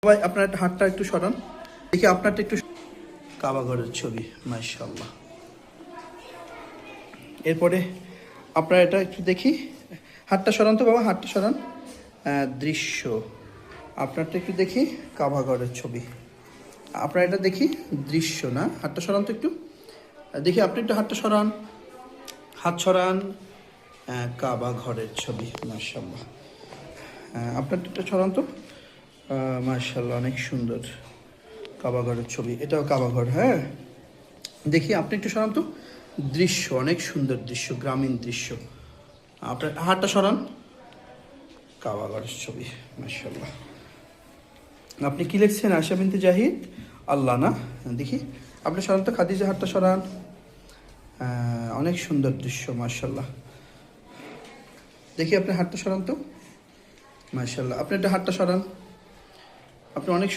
ভাই আপনার একটা হাতটা একটু সরান দেখি, আপনারটা একটু কাবাঘরের ছবি মাশাআল্লাহ। এরপরে আপনার এটা একটু দেখি, হাতটা সরান তো বাবা, হাতটা সরান। দৃশ্য আপনারটা একটু দেখি, কাবাঘরের ছবি। আপনার এটা দেখি দৃশ্য না, হাতটা সরান তো একটু দেখি, আপনি একটু হাতটা সরান, হাত সরান। কাবা ঘরের ছবি মাশাআল্লাহ। আপনার একটা সরান তো, মাশাআল্লাহ অনেক সুন্দর কাবা ঘরের ছবি, এটাও কাবা ঘর। হ্যাঁ দেখি আপনি একটু সরান তো, দৃশ্য অনেক সুন্দর দৃশ্য, গ্রামীণ দৃশ্য। আপনার হাতটা সরান, কাবা ঘরের ছবি মাশাআল্লাহ। আপনি কি লিখছেন? আয়েশা বিনতে জাহিদ আল্লাহ না, দেখি আপনি সরান তো, খাদিজা হাতটা সরান। অনেক সুন্দর দৃশ্য মাশাআল্লাহ। দেখি আপনি হাতটা সরান তো মাশাআল্লাহ, আপনি একটা হাতটা সরান, আপনি অনেক